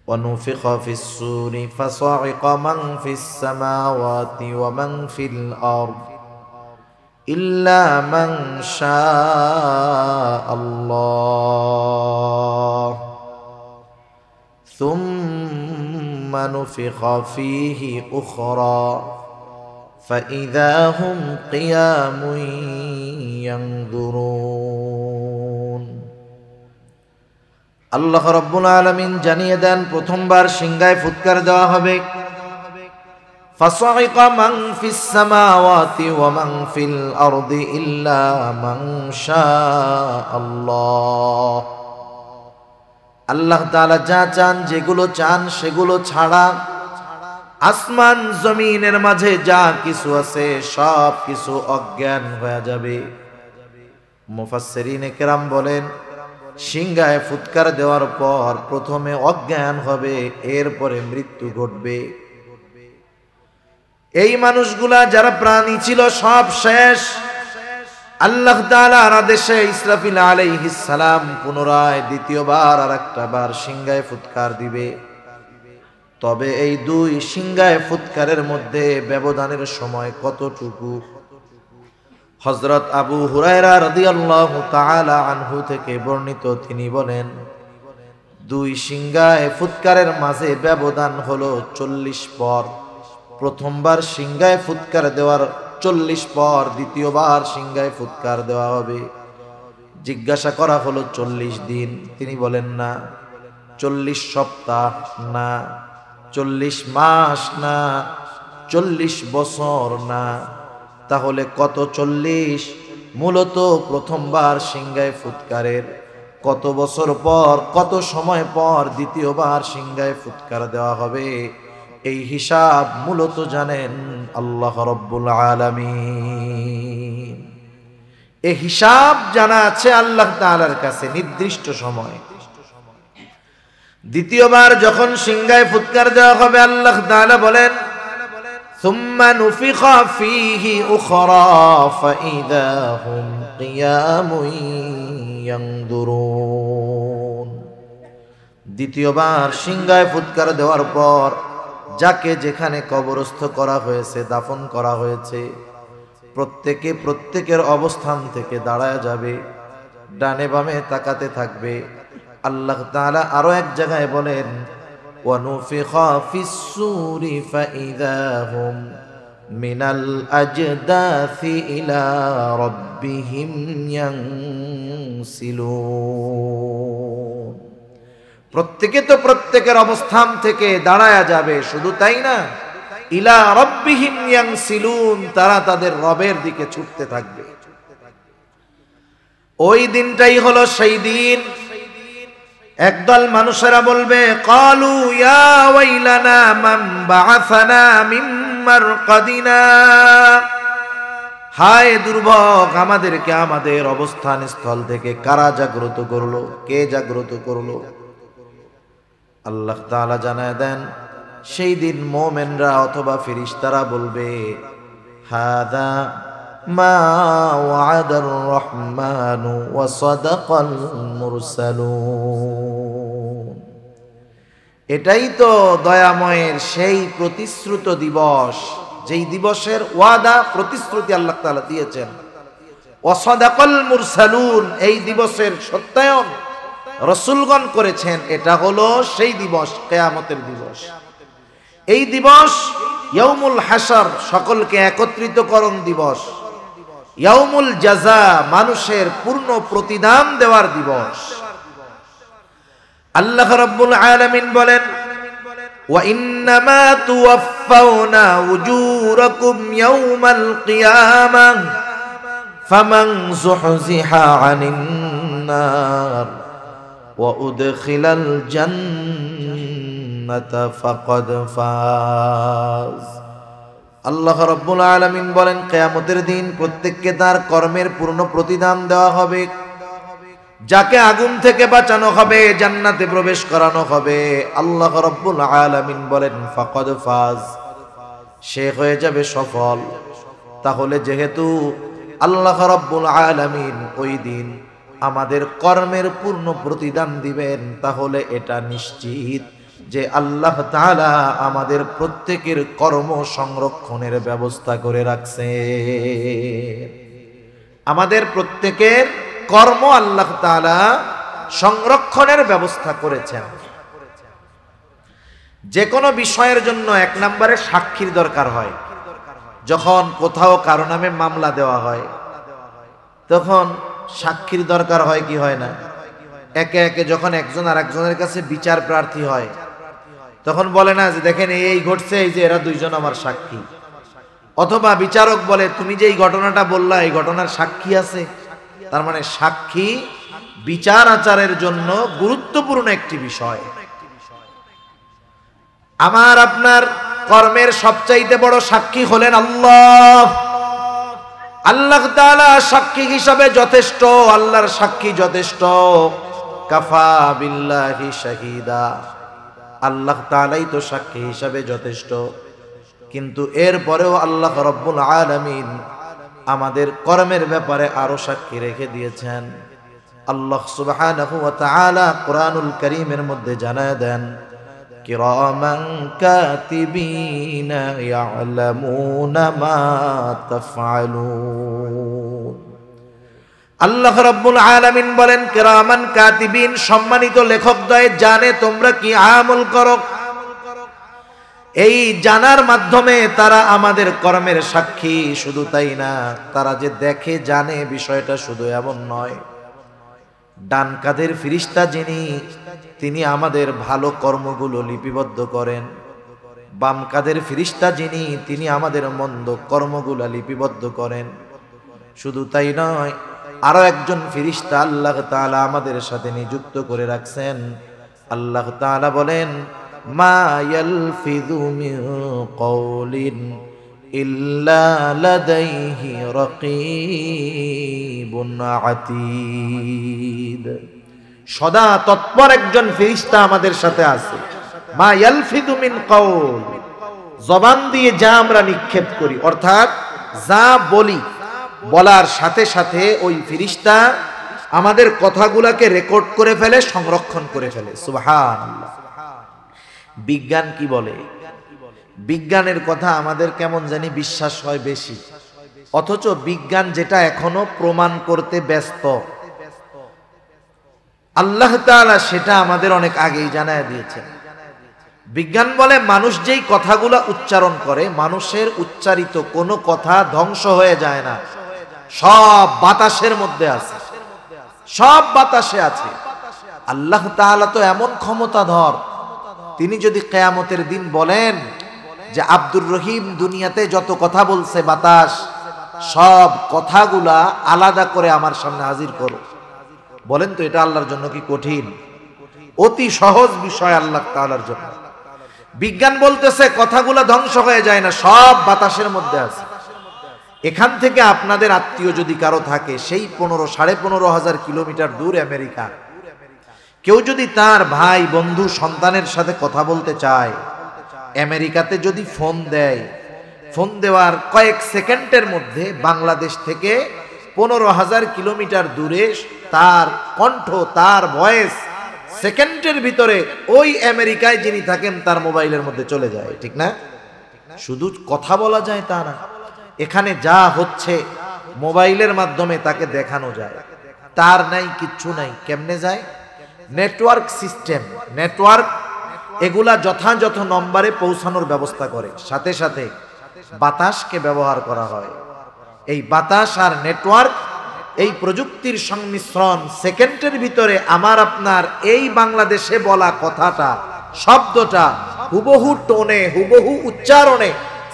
ونفخ في الصور فصعق من في السماوات ومن في الأرض إلا من شاء الله ثم نفخ فيه أخرى فإذا هم قيام ينظرون আল্লাহ রাব্বুল আলামিন জানিয়ে দেন প্রথমবার সিংহায় ফুৎকার দেওয়া হবে ফাসাইকা মান ফিস সামাওয়াতি ওয়া মান ফিল আরদি ইল্লা মান শাআল্লাহ। আল্লাহ তাআলা যা চান, যেগুলো চান সেগুলো ছাড়া আসমান জমিনের মাঝে যা কিছু আছে সব কিছু অজ্ঞান হয়ে যাবে। মুফাসসিরিনে কেরাম বলেন সিংহায় ফুৎকার দেওয়ার পর প্রথমে অজ্ঞান হবে, এরপরে মৃত্যু ঘটবে। এই মানুষগুলা যারা প্রাণী ছিল সব শেষ। আল্লাহ তাআলার আদেশে ইসরাফিল আলাইহিস সালাম পুনরায় দ্বিতীয়বার আরেকটা বার সিংহায় ফুৎকার দিবে। তবে এই দুই সিংহায় ফুৎকারের মধ্যে ব্যবধানের সময় কতটুকু? হযরত আবু হুরায়রা রাদিয়াল্লাহু তাআলা আনহু থেকে বর্ণিত, তিনি বলেন দুই সিংহায় ফুৎকারের মাঝে ব্যবধান হলো 40 পর। প্রথমবার সিংহায় ফুৎকার দেওয়ার 40 পর দ্বিতীয়বার সিংহায় ফুৎকার দেওয়া হবে। জিজ্ঞাসা করা হলো 40 দিন, তিনি বলেন না। 40 সপ্তাহ না, 40 মাস না, 40 বছর না, তাহলে কত 40? মূলত প্রথমবার সিংহায় ফুৎকারের কত বছর পর, কত সময় পর দ্বিতীয়বার সিংহায় ফুৎকার দেওয়া হবে, এই হিসাব মূলত জানেন আল্লাহ রাব্বুল আলামিন। এই হিসাব জানা আছে আল্লাহ তাআলার কাছে নির্দিষ্ট সময়। দ্বিতীয়বার যখন সিংহায় ফুৎকার দেওয়া হবে, আল্লাহ তাআলা বলেন ثم نفخ فيه أخرى فإذا هم قيام ينظرون। দ্বিতীয়বার সিংহায় ফুৎকার দেওয়ার পর যাকে যেখানে কবরস্থ করা হয়েছে, দাফন করা হয়েছে, প্রত্যেকের অবস্থান থেকে দাঁড়ায় যাবে, ডানে বামে তাকাতে থাকবে। আল্লাহ তাআলা আরো এক জায়গায় বলেন وَنُفِخَ فِي الصُّورِ فَإِذَا هُمْ مِنَ الْأَجْدَاثِ إِلَى رَبِّهِمْ يَنْسِلُونَ। প্রত্যেকের অবস্থান থেকে দাঁড়ায়া যাবে, শুধু তাই না, ইলা রাব্বিহিম ইয়ানসিলুন, তারা তাদের রবের দিকে ছুটতে থাকবে। ওই দিনটাই হলো সেই দিন একদল মানুষেরা বলবে ক্বালু ইয়া ওয়াইলানা মান বাআসানা মিন মারকাদিনা, হায় দুর্ভোগ আমাদেরকে আমাদের অবস্থান স্থল থেকে কারা জাগ্রত করলো, কে জাগ্রত করলো? আল্লাহ তাআলা জানায় দেন সেই দিন মুমিনরা অথবা ফেরেশতারা বলবে হাদা মা ওয়াদার রহমানু ওয়া সাদাকাল মুরসালুন। এটাই তো দয়াময়ের সেই প্রতিশ্রুত দিবস, যেই দিবসের ওয়াদা প্রতিশ্রুতি আল্লাহ তাআলা দিয়েছেন। ওয়া সাদাকাল মুরসালুন, এই দিবসের সত্যায়ন রাসূলগণ করেছেন। এটা হলো সেই দিবস, কিয়ামতের দিবস। এই দিবস ইয়াউমুল হাসর, সকলকে একত্রিতকরণ দিবস। ইয়াউমুল জাযা, মানুষের পূর্ণ প্রতিদান দেওয়ার দিবস। আল্লাহ রাব্বুল আলামিন বলেন ওয়া ইন্নামা তুওয়াফাউনা উজুরাকুম ইয়াউমাল কিয়ামাহ ফামান যুহজিহা আনিন নার ওয়া উদখিলাল জান্নাতা ফাকাদ ফাজ। আল্লাহ রাব্বুল আলামিন বলেন কিয়ামতের দিন প্রত্যেককে তার কর্মের পূর্ণ প্রতিদান দেওয়া হবে। যাকে আগুন থেকে বাঁচানো হবে, জান্নাতে প্রবেশ করানো হবে। আল্লাহ রাব্বুল আলামিন বলেন ফাকাদ ফাজ, সে হয়ে যাবে সফল। তাহলে যেহেতু আল্লাহ রাব্বুল আলামিন ওই দিন আমাদের কর্মের পূর্ণ প্রতিদান দিবেন, তাহলে এটা নিশ্চিত যে আল্লাহ তাআলা আমাদের প্রত্যেকের কর্ম সংরক্ষণের ব্যবস্থা করে রাখছে। আমাদের প্রত্যেকের কর্ম আল্লাহ তাআলা সংরক্ষণের ব্যবস্থা করেছেন। যে কোনো বিষয়ের জন্য এক নম্বরে সাক্ষীর দরকার হয়। যখন কোথাও কারো নামে মামলা দেওয়া হয় তখন সাক্ষীর দরকার হয় কি হয় না? একে একে যখন একজন আর একজনের কাছে বিচার প্রার্থী হয় তখন বলে না যে দেখেন এই ঘটছে, এই যে এরা দুইজন আমার সাক্ষী। অথবা বিচারক বলে তুমি যে এই ঘটনাটা বললা এই ঘটনার সাক্ষী আছে। তার মানে সাক্ষী বিচার আচারের জন্য গুরুত্বপূর্ণ একটি বিষয়। আমার আপনার কর্মের সবচাইতে বড় সাক্ষী হলেন আল্লাহ। আল্লাহ তাআলা সাক্ষী হিসাবে যথেষ্ট, আল্লাহর সাক্ষী যথেষ্ট। কাফা বিল্লাহি শাহিদা, আল্লাহ তাআলাই তো সাক্ষী হিসাবে যথেষ্ট। কিন্তু এরপরেও আল্লাহ রব্বুল আলামিন আমাদের কর্মের ব্যাপারে আরো সাক্ষী রেখে দিয়েছেন। আল্লাহ সুবহানাহু ওয়া তাআলা কোরআনুল কারীমের মধ্যে জানায় দেন, কিরামান কাতিবিনা ইয়ালামুনা মা তাফআলুন। আল্লাহ রাব্বুল আলামিন বলেন কিরামান কাতিবিন, সম্মানিত লেখকদ্বয় জানে তোমরা কি আমল করো। এই জানার মাধ্যমে তারা আমাদের কর্মের সাক্ষী। শুধু তাই না, তারা যে দেখে জানে বিষয়টা শুধু এমন নয়। ডান কাঁধের ফেরেশতা যিনি, তিনি আমাদের ভালো কর্মগুলো লিপিবদ্ধ করেন। বাম কাঁধের ফেরেশতা যিনি, তিনি আমাদের মন্দ কর্মগুলো লিপিবদ্ধ করেন। শুধু তাই নয়, আরো একজন ফেরেশতা আল্লাহ তাআলা আমাদের সাথে নিযুক্ত করে রাখছেন। আল্লাহ তাআলা বলেন, মা ইয়ালফিযু মিন কওলিন ইল্লা লাদাইহি রাকীবুন আতীদ। সদা তৎপর একজন ফেরেশতা আমাদের সাথে আছে। মা ইয়ালফিযু মিন কওল, জবান দিয়ে যা আমরা নিক্ষেপ করি, অর্থাৎ যা বলি, বলার সাথে সাথে ওই ফেরেশতা আমাদের কথাগুলোকে রেকর্ড করে ফেলে, সংরক্ষণ করে ফেলে। সুবহানাল্লাহ। বিজ্ঞান কি বলে? বিজ্ঞানের কথা আমাদের কেমন জানি বিশ্বাস হয় বেশি, অথচ বিজ্ঞান যেটা এখনো প্রমাণ করতে ব্যস্ত, আল্লাহ তাআলা সেটা আমাদের অনেক আগেই জানায় দিয়েছেন। বিজ্ঞান বলে মানুষ যেই কথাগুলো উচ্চারণ করে, মানুষের উচ্চারিত কোনো কথা ধ্বংস হয়ে যায় না, সব বাতাসের মধ্যে আছে, সব বাতাসে আছে। আল্লাহ তাআলা তো এমন ক্ষমতাধর, তিনি যদি কিয়ামতের দিন বলেন যে আব্দুর রহিম দুনিয়াতে যত কথা বলছে বাতাস, সব কথাগুলা আলাদা করে আমার সামনে হাজির করো, বলেন তো এটা আল্লাহর জন্য কি কঠিন? অতি সহজ বিষয় আল্লাহ তাআলার জন্য। বিজ্ঞান বলতেছে কথাগুলা ধ্বংস হয়ে যায় না, সব বাতাসের মধ্যে আছে। এখান থেকে আপনাদের আত্মীয় যদি কারো থাকে, সেই 15,500 কিলোমিটার দূর আমেরিকা, কেউ যদি তার ভাই বন্ধু সন্তানের সাথে কথা বলতে চায়, আমেরিকাতে যদি ফোন দেয়, ফোন দেওয়ার কয়েক সেকেন্ডের মধ্যে বাংলাদেশ থেকে 15,000 কিলোমিটার দূরে তার কণ্ঠ, তার ভয়েস সেকেন্ডের ভিতরে ওই আমেরিকায় যিনি থাকেন তার মোবাইলের মধ্যে চলে যায়। ঠিক না? শুধু কথা বলা যায় তা না, এখানে যা হচ্ছে মোবাইলের মাধ্যমে তাকে দেখানো যায়। তার নাই, কিচ্ছু নাই, কেমনে যায়? নেটওয়ার্ক সিস্টেম, নেটওয়ার্ক এগুলা যথাযথ নম্বরে পৌঁছানোর ব্যবস্থা করে। সাথে সাথে বাতাসকে ব্যবহার করা হয়। এই বাতাস আর নেটওয়ার্ক, এই প্রযুক্তির সংমিশ্রণ, সেকেন্ডের ভিতরে আমার আপনার এই বাংলাদেশে বলা কথাটা, শব্দটা হুবহু টোনে, হুবহু উচ্চারণে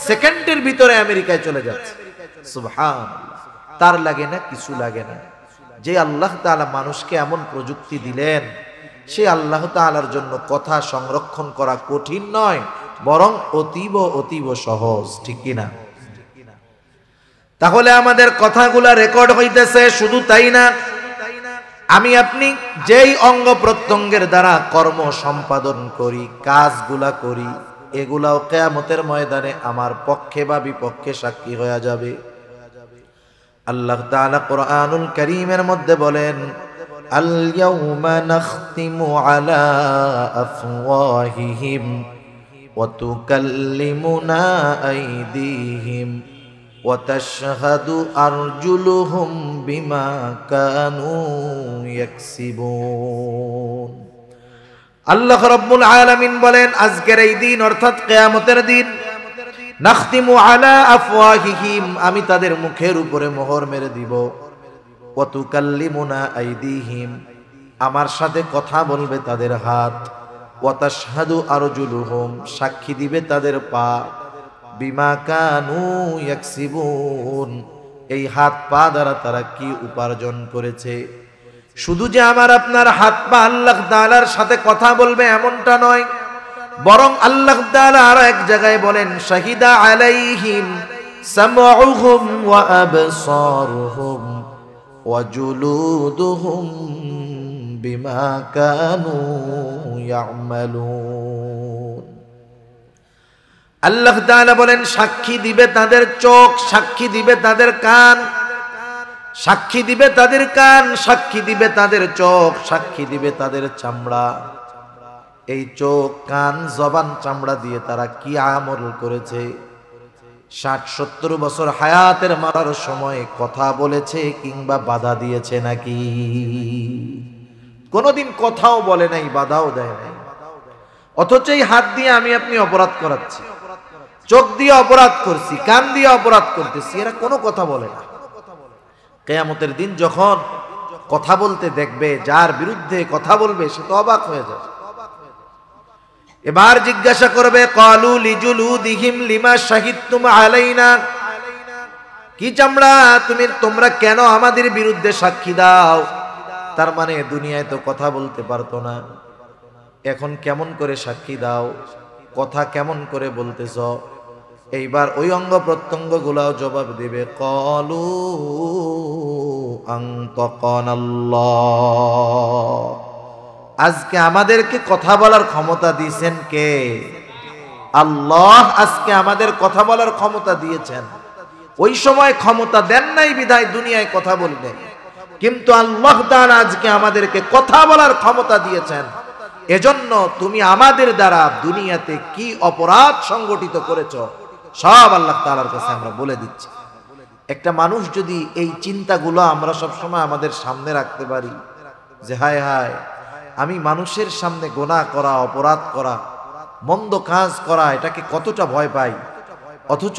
সেকেন্ডের ভিতরে আমেরিকায় চলে যাচ্ছে। সুবহানাল্লাহ। তার লাগে না, কিছু লাগে না। যে আল্লাহ তাআলা মানুষকে এমন প্রযুক্তি দিলেন, সে আল্লাহ তাআলার জন্য কথা সংরক্ষণ করা কঠিন নয়, বরং অতীব অতীব সহজ। ঠিক কিনা? তাহলে আমাদের কথাগুলা রেকর্ড হইতেছে। শুধু তাই না, আমি আপনি যেই অঙ্গ প্রত্যঙ্গের দ্বারা কর্ম সম্পাদন করি, কাজগুলা করি, এগুলাও কিয়ামতের ময়দানে আমার পক্ষে বা বিপক্ষে সাক্ষী হয়ে যাবে। আল্লাহ তাআলা কোরআনুল কারীমের মধ্যে বলেন, আল ইয়াউমা নাখতিমু আলা আফওয়াহিহিম ওয়া তুকাল্লিমুনা আইদিহিম ওয়া তাশহাদু আরজুলুহুম বিমা কানু ইয়াকসিবুন। আল্লাহ রাব্বুল আলামিন বলেন, আজকের এই দিন অর্থাৎ কিয়ামতের দিন, নাখতিমু আলা আফওয়াহিহিম, আমি তাদের মুখের উপরে মোহর মেরে দিব, ওয়া তুকাল্লিমুনা আইদিহিম, আমার সাথে কথা বলবে তাদের হাত, ওয়া তাশহাদু আরজুলুহুম, সাক্ষী দিবে তাদের পা, বিমা কানু ইয়াকসিবুন, এই হাত পা দ্বারা তারা কি উপার্জন করেছে। শুধু যে আমার আপনার হাত পা আল্লাহ তাআলার সাথে কথা বলবে এমনটা নয়, বরং আল্লাহ তাআলা আর এক জায়গায় বলেন, শাহিদা আলাইহিম সামউহুম ওয়া আবসারুহুম ওয়া জুলুদুহুম বিমা কানু ইয়ামালুন। আল্লাহ তাআলা বলেন, সাক্ষী দিবে তাদের চোখ, সাক্ষী দিবে তাদের কান, সাক্ষী দিবে তাদের কান, সাক্ষী দিবে তাদের চোখ, সাক্ষী দিবে তাদের চামড়া। এই চোখ, কান, জবান, চামড়া দিয়ে তারা কি আমল করেছে। ৬০-৭০ বছর হায়াতের মারার সময় কথা বলেছে কিংবা বাধা দিয়েছে নাকি? কোনোদিন কথাও বলে নাই, বাধাও দেয় নাই। অথচ এই হাত দিয়ে আমি আপনি অপরাধ করাচ্ছি, চোখ দিয়ে অপরাধ করছি, কান দিয়ে অপরাধ করতেছি, এরা কোনো কথা বলে না। কিয়ামতের দিন যখন কথা বলতে দেখবে, যার বিরুদ্ধে কথা বলবে সে তো অবাক হয়ে যাবে। এবার জিজ্ঞাসা করবে, ক্বালু লিজুলুদিহিম লিমা শাহিদতুম আলাইনা, কি চামড়া তোমরা কেন আমাদের বিরুদ্ধে সাক্ষী দাও? তার মানে দুনিয়ায় তো কথা বলতে পারতো না, এখন কেমন করে সাক্ষী দাও, কথা কেমন করে বলতেছ? এইবার ওই অঙ্গ প্রত্যঙ্গ গুলাও জবাব দিবে, ক্বালু আনতাকানাল্লাহ, আজকে আমাদেরকে কথা বলার ক্ষমতা দিয়েছেন কে? আল্লাহ আজকে আমাদের কথা বলার ক্ষমতা দিয়েছেন। ওই সময় ক্ষমতা দেন নাই বিধায় দুনিয়ায় কথা বলবে, কিন্তু আল্লাহ তাআলা আজকে আমাদেরকে কথা বলার ক্ষমতা দিয়েছেন। এজন্য তুমি আমাদের দ্বারা দুনিয়াতে কি অপরাধ সংগঠিত করেছ সব আল্লাহ তাআলার কাছে আমরা বলে দিচ্ছি। একটা মানুষ যদি এই চিন্তাগুলো আমরা সবসময় আমাদের সামনে রাখতে পারি যে হায় হায়, আমি মানুষের সামনে গুনাহ করা, অপরাধ করা, মন্দ কাজ করা, এটাকে কতটা ভয় পাই, অথচ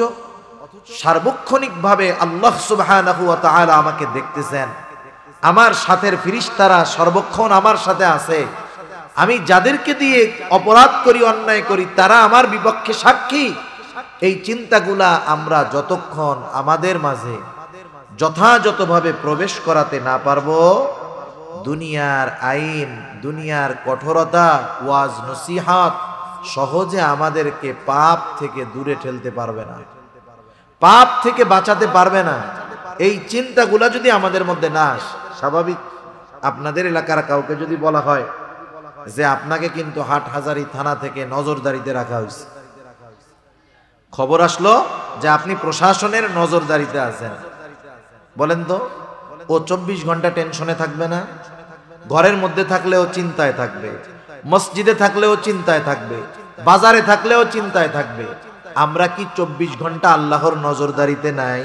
সার্বক্ষণিকভাবে আল্লাহ সুবহানাহু ওয়া তাআলা আমাকে দেখতেছেন, আমার সাথের ফেরেশতারা সর্বক্ষণ আমার সাথে আছে, আমি যাদেরকে দিয়ে অপরাধ করি, অন্যায় করি, তারা আমার বিপক্ষে সাক্ষী। এই চিন্তাগুলা আমরা যতক্ষণ আমাদের মাঝে যথাযথভাবে প্রবেশ করাতে না পারবো, দুনিয়ার আইন, দুনিয়ার কঠোরতা, ওয়াজ নসিহত সহজে আমাদেরকে পাপ থেকে দূরে ঠেলতে পারবে না, পাপ থেকে বাঁচাতে পারবে না। এই চিন্তাগুলা যদি আমাদের মধ্যে না আসে, স্বাভাবিক আপনাদের এলাকার কাউকে যদি বলা হয় যে আপনাকে কিন্তু হাটহাজারী থানা থেকে নজরদারিতে রাখা হয়েছে, খবর আসলো যে আপনি প্রশাসনের নজরদারিতে আছেন, বলেন তো ও ২৪ ঘন্টা টেনশনে থাকবে না? ঘরের মধ্যে থাকলেও চিন্তায় থাকবে, মসজিদে থাকলেও চিন্তায় থাকবে, বাজারে থাকলেও চিন্তায় থাকবে। আমরা কি ২৪ ঘন্টা আল্লাহর নজরদারিতে নাই?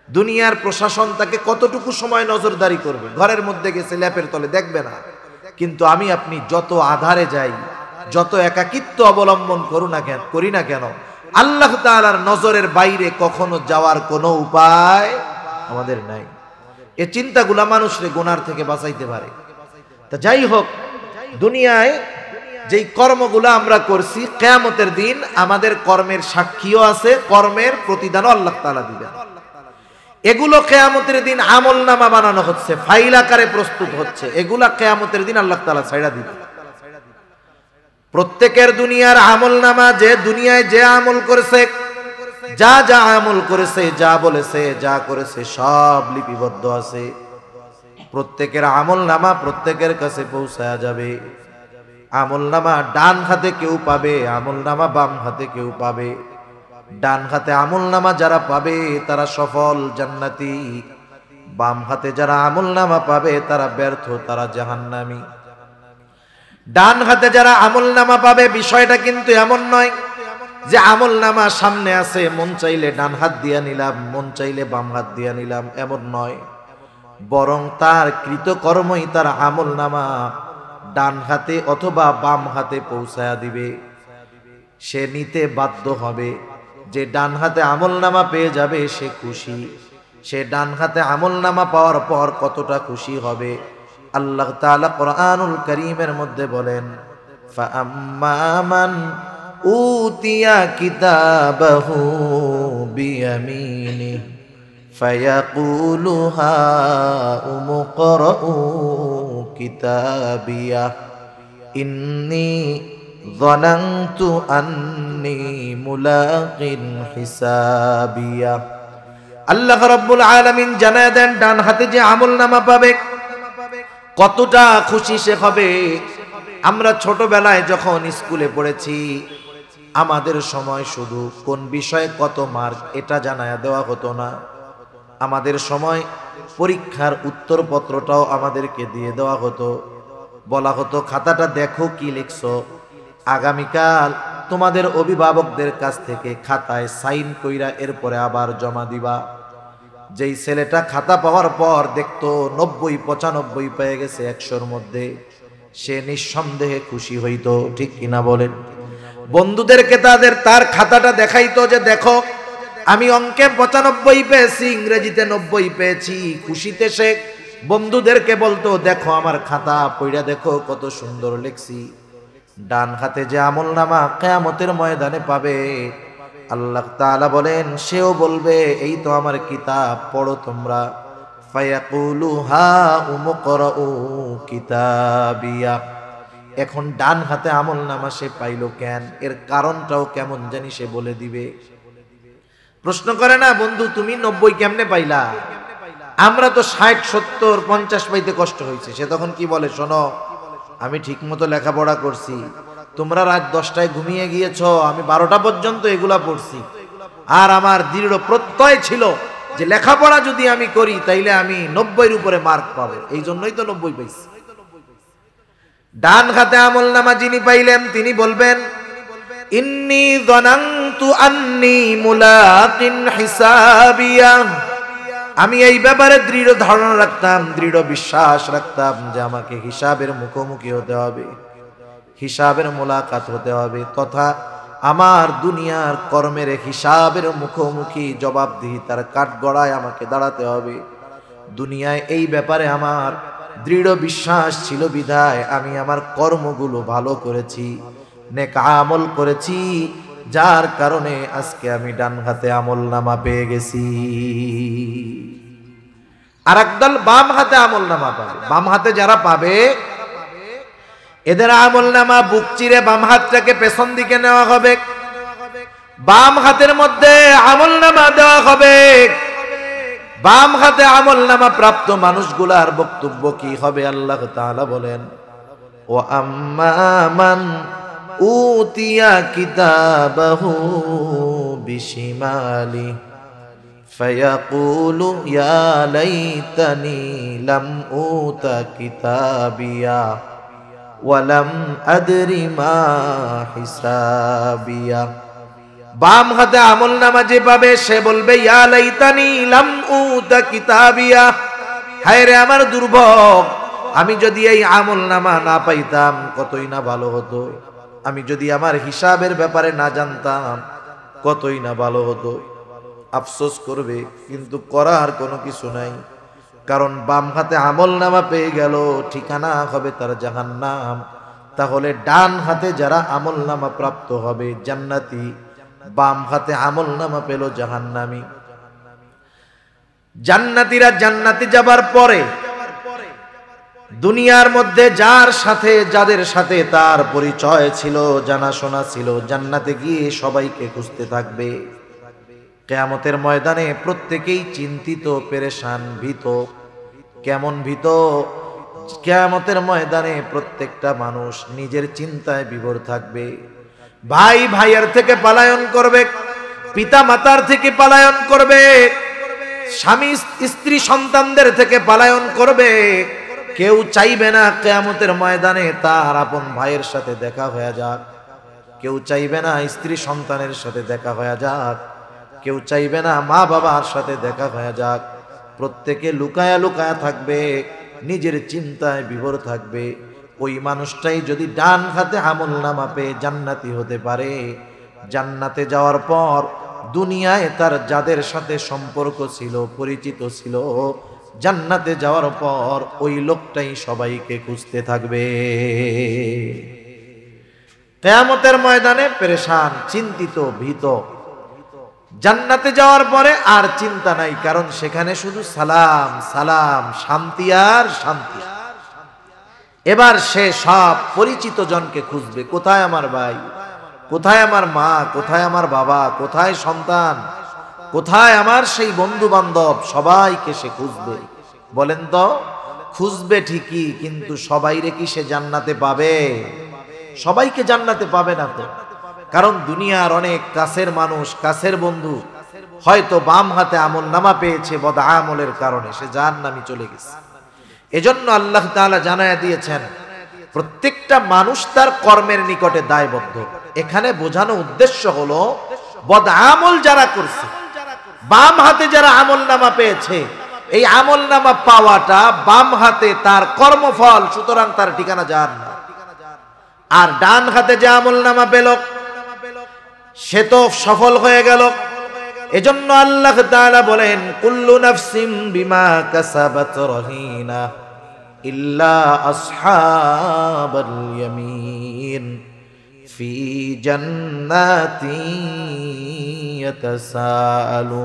দুনিয়ার প্রশাসন তাকে কতটুকু সময় নজরদারি করবে? ঘরের মধ্যে গেছে ল্যাপের তলে দেখবে না, কিন্তু আমি আপনি যত আধারে যাই, যত একাকিত্ব অবলম্বন করি না কেন, আল্লাহ তাআলার নজরের বাইরে কখনো যাওয়ার কোনো উপায় আমাদের নাই। এই চিন্তাগুলা মানুষরে গুনার থেকে বাঁচাইতে পারে। তা যাই হোক, দুনিয়ায় যেই কর্মগুলা আমরা করছি, কিয়ামতের দিন আমাদের কর্মের সাক্ষীও আছে, কর্মের প্রতিদানও আল্লাহ তাআলা দিবেন। এগুলো কিয়ামতের দিন আমলনামা বানানো হচ্ছে, ফাইল আকারে প্রস্তুত হচ্ছে, এগুলা কিয়ামতের দিন আল্লাহ তাআলা ছাইড়া দিবেন। প্রত্যেকের দুনিয়ার আমলনামা, যে দুনিয়ায় যে আমল করেছে, যা যা আমল করেছে, যা বলেছে, যা করেছে, সব লিপিবদ্ধ আছে। প্রত্যেকের আমলনামা প্রত্যেকের কাছে পৌঁছায়া যাবে। আমলনামা ডান হাতে কেউ পাবে, আমলনামা বাম হাতে কেউ পাবে। ডান হাতে আমলনামা যারা পাবে তারা সফল জান্নাতি, বাম হাতে যারা আমলনামা পাবে তারা ব্যর্থ, তারা জাহান্নামী। ডান হাতে যারা আমলনামা পাবে, বিষয়টা কিন্তু এমন নয় যে আমলনামা সামনে আছে, মন চাইলে ডান হাত দিয়া নিলাম, মন চাইলে বাম হাত দিয়া নিলাম, এমন নয়। বরং তার কৃতকর্মই তার আমলনামা ডান হাতে অথবা বাম হাতে পৌঁছায়া দিবে। সে নিতে বাধ্য হবে। যে ডান হাতে আমলনামা পেয়ে যাবে সে খুশি। সে ডান হাতে আমলনামা পাওয়ার পর কতটা খুশি হবে, আল্লাহ তাআলা কোরআনুল কারীমের মধ্যে বলেন, ফাআম্মা মান উতিয়া কিতাবাহু বিয়ামিনি ফায়াকুলু হাউম ইকরাউ কিতাবিয়া ইন্নী যানানতু আন্নী মুলাকিন হিসাবিয়া। আল্লাহ রাব্বুল আলামিন জানায় দেন, ডান হাতে যে আমলনামা পাবে কতটা খুশি সে হবে। আমরা ছোটবেলায় যখন স্কুলে পড়েছি, আমাদের সময় শুধু কোন বিষয়ে কত মার্ক এটা জানায়া দেওয়া হতো না। আমাদের সময় পরীক্ষার উত্তরপত্রটাও আমাদেরকে দিয়ে দেওয়া হতো। বলা হতো, খাতাটা দেখো কি লিখছো, আগামীকাল তোমাদের অভিভাবকদের কাছ থেকে খাতায় সাইন কইরা এরপরে আবার জমা দিবা। যেই ছেলেটা খাতা পাওয়ার পর দেখতো 90-95 পেয়ে গেছে 100-র মধ্যে, সে নিঃসন্দেহে খুশি হইতো, ঠিক কিনা বলেন? বন্ধুদেরকে তার খাতাটা দেখাইতো যে দেখো আমি অঙ্কে 95 পেয়েছি, ইংরেজিতে 90 পেয়েছি। খুশিতে সে বন্ধুদেরকে বলতো, দেখো আমার খাতা পড়া দেখো কত সুন্দর লিখছি। ডান হাতে যে আমলনামা কিয়ামতের ময়দানে পাবে, আল্লাহ তাআলা বলেন সেও বলবে, এই তো আমার কিতাব, পড়ো তোমরা। ফায়াকুলু হাউম ইকরাউ কিতাবিয়া। এখন ডান হাতে আমলনামা সে পাইলো কেন, এর কারণটাও কেমন জানি সে বলে দিবে। প্রশ্ন করে না, বন্ধু তুমি 90 কেমনে পাইলা? আমরা তো 60, 70, 50 পাইতে কষ্ট হয়েছে। সে তখন কি বলে, শোনো আমি ঠিক মতো লেখাপড়া করছি, তোমরা রাত 10টায় ঘুমিয়ে গিয়েছ, আমি 12টা পর্যন্ত এগুলা পড়ছি। আর আমার দৃঢ় প্রত্যয় ছিল যে লেখাপড়া যদি আমি করি তাইলে আমি 90-এর উপরে মার্ক পাবো, এই জন্যই তো 90 পাইছি। ডান হাতে আমলনামা যিনি পাইলেন তিনি বলবেন, ইন্নী যানানতু আন্নী মুলাকিন হিসাবিয়া। আমি এই ব্যাপারে দৃঢ় ধারণা রাখতাম, দৃঢ় বিশ্বাস রাখতাম যে আমাকে হিসাবের মুখোমুখি হতে হবে, হিসাবের মোলাকাত হতে হবে, তথা আমার দুনিয়ার কর্মের হিসাবের মুখোমুখি জবাবদিহিতার কাঠগড়ায় আমাকে দাঁড়াতে হবে। দুনিয়ায় এই ব্যাপারে আমার দৃঢ় বিশ্বাস ছিল বিধায় আমি আমার কর্মগুলো ভালো করেছি, নেক আমল করেছি, যার কারণে আজকে আমি ডান হাতে আমলনামা পেয়ে গেছি। আর একদল বাম হাতে আমলনামা পাবে। বাম হাতে যারা পাবে এদের আমলনামা বুক চিরে বাম হাতটাকে পেছন দিকে নেওয়া হবে, বাম হাতের মধ্যে আমলনামা দেওয়া হবে। বাম হাতে আমলনামা প্রাপ্ত মানুষগুলার বক্তব্য কি হবে, আল্লাহ তাআলা বলেন, ও আম্মা মান উতিয়া কিতাবাহু বিশিমালি ফায়াকুলু ইয়া লাইতানি লাম উতা কিতাবিয়া ওয়ালাম আদরি মা হিসাবিয়া। বাম হাতে আমলনামা যে পাবে সে বলবে, ইয়া লাইতানি লাম উতা কিতাবিয়া, হায় রে আমার দুর্ভোগ, আমি যদি এই আমলনামা না পাইতাম কতই না ভালো হতো, আমি যদি আমার হিসাবের ব্যাপারে না জানতাম কতই না ভালো হতো। আফসোস করবে, কিন্তু করার কোনো কিছু নাই, কারণ বাম হাতে আমলনামা পেয়ে গেল, ঠিকানা হবে তার জাহান্নাম। তাহলে ডান হাতে যারা আমলনামা প্রাপ্ত হবে জান্নাতি, বাম হাতে আমলনামা পেল জাহান্নামী। জান্নাতীরা জান্নাতে যাবার পরে দুনিয়ার মধ্যে যাদের সাথে তার পরিচয় ছিল, জানাশোনা ছিল, জান্নাতে গিয়ে সবাইকে খুঁজতে থাকবে। কিয়ামতের ময়দানে প্রত্যেকেই চিন্তিত, পেরেশান, ভীত। কেমন ভীত? কিয়ামতের ময়দানে প্রত্যেকটা মানুষ নিজের চিন্তায় বিভোর থাকবে। ভাই ভাইয়ের থেকে পলায়ন করবে, পিতা মাতার থেকে পলায়ন করবে, স্বামী স্ত্রী সন্তানদের থেকে পলায়ন করবে। কেউ চাইবে না কিয়ামতের ময়দানে তার আপন ভাইয়ের সাথে দেখা হয়ে যাক, কেউ চাইবে না স্ত্রী সন্তানের সাথে দেখা হয়ে যাক, কেউ চাইবে না মা বাবার সাথে দেখা হয়ে যাক। প্রত্যেকে লুকায়া লুকায়া থাকবে, নিজের চিন্তায় বিভোর থাকবে। ওই মানুষটাই যদি ডান হাতে আমলনামা পেয়ে জান্নাতি হতে পারে, জান্নাতে যাওয়ার পর দুনিয়ায় তার যাদের সাথে সম্পর্ক ছিল, পরিচিত ছিল, জান্নাতে যাওয়ার পর ওই লোকটাই সবাইকে খুঁজতে থাকবে। কিয়ামতের ময়দানে পেরেশান, চিন্তিত, ভীত। জান্নাতে যাওয়ার পরে আর চিন্তা নাই, কারণ সেখানে শুধু সালাম সালাম, শান্তি আর শান্তি। এবার সে সব পরিচিত জনকে খুঁজবে, কোথায় আমার ভাই, কোথায় আমার মা, কোথায় আমার বাবা, কোথায় সন্তান, কোথায় আমার সেই বন্ধু বান্ধব, সবাইকে সে খুঁজবে। বলেন তো, খুঁজবে ঠিকই, কিন্তু সবাইরে কি সে জান্নাতে পাবে? সবাইকে জান্নাতে পাবে না তো। কারণ দুনিয়ার অনেক কাছের মানুষ, কাছের বন্ধু হয়তো বাম হাতে আমলনামা পেয়েছে, বদআমলের কারণে সে জাহান্নামে চলে গেছে। এজন্য আল্লাহ তাআলা জানায়া দিয়েছেন প্রত্যেকটা মানুষ তার কর্মের নিকটে দায়বদ্ধ। এখানে বোঝানো উদ্দেশ্য হলো বদআমল যারা করছে, বাম হাতে যারা আমলনামা পেয়েছে, এই আমলনামা পাওয়াটা বাম হাতে তার কর্মফল, সুতরাং তার ঠিকানা জাহান্নাম। আর ডান হাতে যে আমলনামা পেল সে তো সফল হয়ে গেল। এজন্য আল্লাহ তাআলা বলেন, কুল্লু নাফসিন বিমা কাসাবাত রহিনা ইল্লা আসহাবাল ইয়ামিন ফি জান্নাতি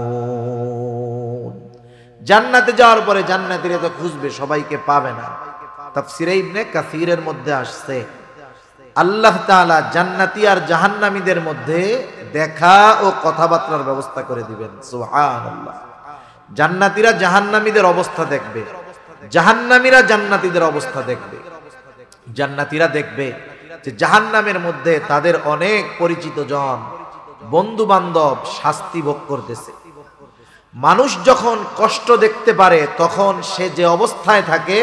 ইয়াতাসাআলুন। জান্নাতে যাওয়ার পরে জান্নাতীরা তো খুঁজবে, সবাইকে পাবে না। তাফসীরে ইবনে কাসীরের মধ্যে আসছে আল্লাহ তাআলা জান্নাতি আর জাহান্নামীদের মধ্যে দেখা ও কথাবার্তার ব্যবস্থা করে দিবেন। সুবহানাল্লাহ। জান্নাতীরা জাহান্নামীদের অবস্থা দেখবে, জাহান্নামীরা জান্নাতীদের অবস্থা দেখবে। জান্নাতীরা দেখবে যে জাহান্নামের মধ্যে তাদের অনেক পরিচিত জন, বন্ধু বান্ধব শাস্তি ভোগ করতেছে। মানুষ যখন কষ্ট দেখতে পারে তখন সে যে অবস্থায় থাকে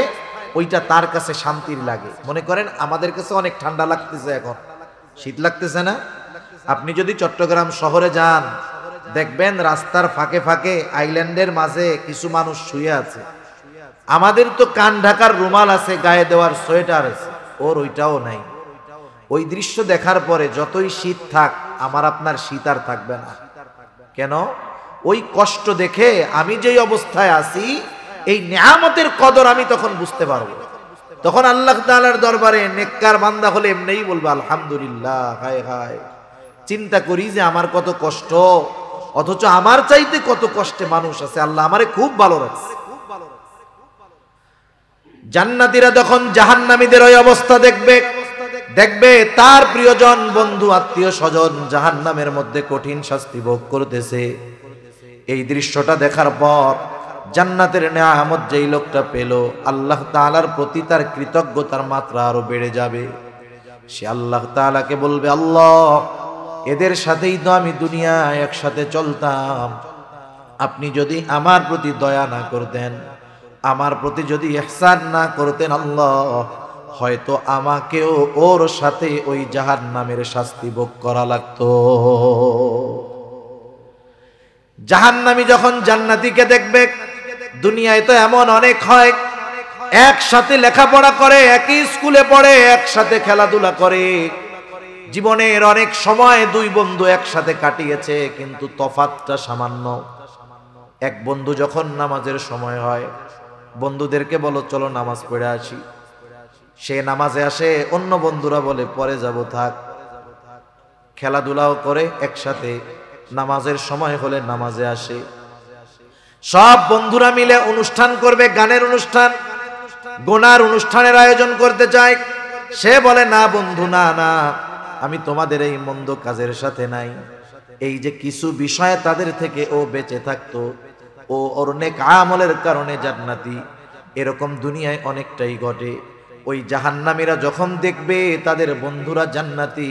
ওইটা তার কাছে শান্তির লাগে। মনে করেন আমাদের কাছে অনেক ঠান্ডা লাগতেছে, এখন শীত লাগতেছে না? আপনি যদি চট্টগ্রাম শহরে যান, দেখবেন রাস্তার ফাঁকে ফাঁকে আইল্যান্ডের মাঝে কিছু মানুষ শুয়ে আছে। আমাদের তো কান ঢাকার রুমাল আছে, গায়ে দেওয়ার সোয়েটার আছে, ওর ওইটাও নাই। ওই দৃশ্য দেখার পরে যতই শীত থাক, আমার আপনার শীত আর থাকবে না। কেন? ওই কষ্ট দেখে আমি যেই অবস্থায় আছি, এই নিয়ামতের কদর আমি তখন বুঝতে পারবো। তখন আল্লাহ তাআলার দরবারে নেককার বান্দা হলে এমনিই বলবে আলহামদুলিল্লাহ। হায় হায়, চিন্তা করি যে আমার কত কষ্ট, অথচ আমার চাইতে কত কষ্টে মানুষ আছে, আল্লাহ আমারে খুব ভালো রাখছে। জান্নাতীরা যখন জাহান্নামীদের ওই অবস্থা দেখবে, দেখবে তার প্রিয়জন, বন্ধু, আত্মীয় স্বজন জাহান্নামের মধ্যে কঠিন শাস্তি ভোগ করতেছে। এই দৃশ্যটা দেখার পর জান্নাতের নিয়ামত যেই লোকটা পেল, আল্লাহ তাআলার প্রতি তার কৃতজ্ঞতার মাত্রা আরো বেড়ে যাবে। সে আল্লাহ তাআলাকে বলবে, আল্লাহ, এদের সাথেই তো আমি দুনিয়ায় একসাথে চলতাম, আপনি যদি আমার প্রতি দয়া না করতেন, আমার প্রতি যদি ইহসান না করতেন, আল্লাহ, হয়তো আমাকেও ওর সাথে ওই জাহান্নামের শাস্তি ভোগ করা লাগতো। জাহান্নামী যখন জান্নাতীকে দেখবে, দুনিয়ায় তো এমন অনেক হয়, একসাথে লেখাপড়া করে, একই স্কুলে পড়ে, একসাথে খেলাধুলা করে, জীবনের অনেক সময় দুই বন্ধু একসাথে কাটিয়েছে, কিন্তু তফাৎটা সামান্য। এক বন্ধু যখন নামাজের সময় হয়, বন্ধুদেরকে বলো চলো নামাজ পড়ে আসি, সে নামাজে আসে, অন্য বন্ধুরা বলে পরে যাব, থাক। খেলাধুলাও করে একসাথে, নামাজের সময় হলে নামাজে আসে। সব বন্ধুরা মিলে অনুষ্ঠান করবে, গানের অনুষ্ঠান, গোনার অনুষ্ঠানের আয়োজন করতে চায়। সে বলে না বন্ধু, না না, আমি তোমাদের এই মন্দ কাজের সাথে নাই। এই যে কিছু বিষয়ে তাদের থেকে ও বেঁচে থাকতো, ও ওর নেক আমলের কারণে জান্নাতি, এরকম দুনিয়ায় অনেকটাই ঘটে। ওই জাহান্নামীরা যখন দেখবে তাদের বন্ধুরা জান্নাতি,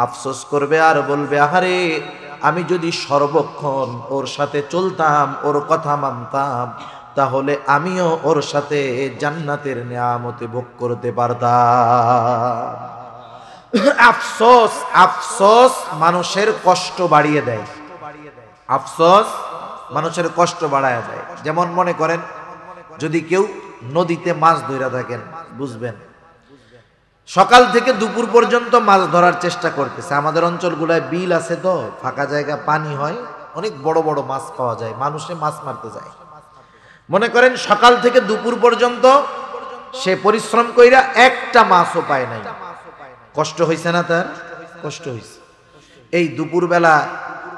আফসোস করবে আর বলবে, আহারে, আমি যদি সর্বক্ষণ ওর সাথে চলতাম, ওর কথা মানতাম, তাহলে আমিও ওর সাথে জান্নাতের নিয়ামতে ভোগ করতে পারতাম। আফসোস, আফসোস মানুষের কষ্ট বাড়িয়ে দেয়। আফসোস মানুষের কষ্ট বাড়ায় দেয়। যেমন মনে করেন, যদি কেউ নদীতে মাছ ধরে থাকেন, বুঝবেন সকাল থেকে দুপুর পর্যন্ত মাছ ধরার চেষ্টা করতেছে। আমাদের অঞ্চলগুলায় বিল আছে, তো ফাঁকা জায়গা, পানি হয়, অনেক বড় বড় মাছ পাওয়া যায়, মানুষে মাছ মারতে যায়। মনে করেন সকাল থেকে দুপুর পর্যন্ত সে পরিশ্রম কইরা একটা মাছও পায় নাই। কষ্ট হইছে না? তার কষ্ট হইছে। এই দুপুরবেলা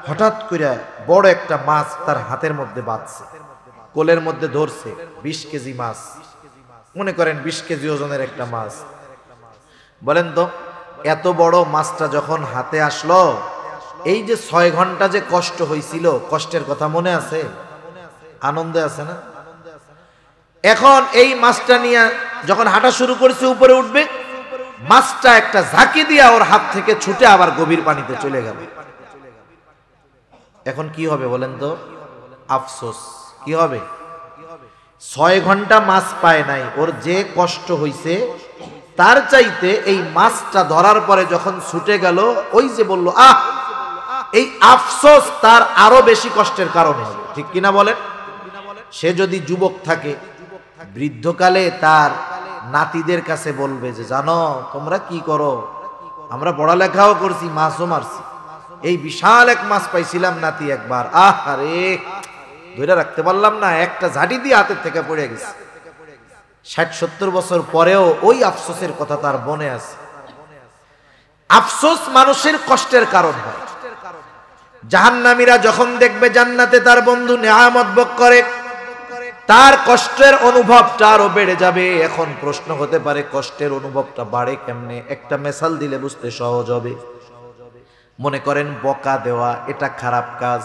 হঠাৎ করে বড় একটা মাছ তার হাতের মধ্যে বাঁধছে, কোলের মধ্যে ধরছে, 20 কেজি মাছ। মনে করেন 20 কেজি ওজনের একটা মাছ। বলেন তো, এত বড় মাছটা যখন হাতে আসলো, এই যে 6 ঘন্টা যে কষ্ট হয়েছিল, কষ্টের কথা মনে আছে? আনন্দে আছে না? এখন এই মাছটা নিয়ে যখন হাঁটা শুরু করছে, উপরে উঠবে, মাছটা একটা ঝাঁকি দিয়া ওর হাত থেকে ছুটে আবার গভীর পানিতে চলে গেল। এখন কি হবে বলেন তো? আফসোস। কি হবে? 6 ঘন্টা মাছ পায় নাই, ওর যে কষ্ট হইছে তার চাইতে এই মাছটা ধরার পরে যখন ছুটে গেল, ওই যে বলল আহ, এই আফসোস তার আরো বেশি কষ্টের কারণ হবে। ঠিক কিনা বলেন? সে যদি যুবক থাকে, বৃদ্ধকালে তার নাতিদের কাছে বলবে যে, জানো তোমরা কি করো, আমরা পড়ালেখাও করছি, মাছও মারছি, এই বিশাল এক মাছ পাইছিলাম নাতি একবার, আহ আরে ধরে রাখতে পারলাম না, একটা ঝাঁটি দিয়ে হাতের থেকে পড়ে গেছে। 60-70 বছর পরেও ওই আফসোসের কথা তার মনে আছে। আফসোস মানুষের কষ্টের কারণ হয়। জাহান্নামীরা যখন দেখবে জান্নাতে তার বন্ধু নেয়ামত ভোগ করে, তার কষ্টের অনুভবটা আরো বেড়ে যাবে। এখন প্রশ্ন হতে পারে, কষ্টের অনুভবটা বাড়ে কেমনে? একটা মেসাল দিলে বুঝতে সহজ হবে। মনে করেন বকা দেওয়া, এটা খারাপ কাজ,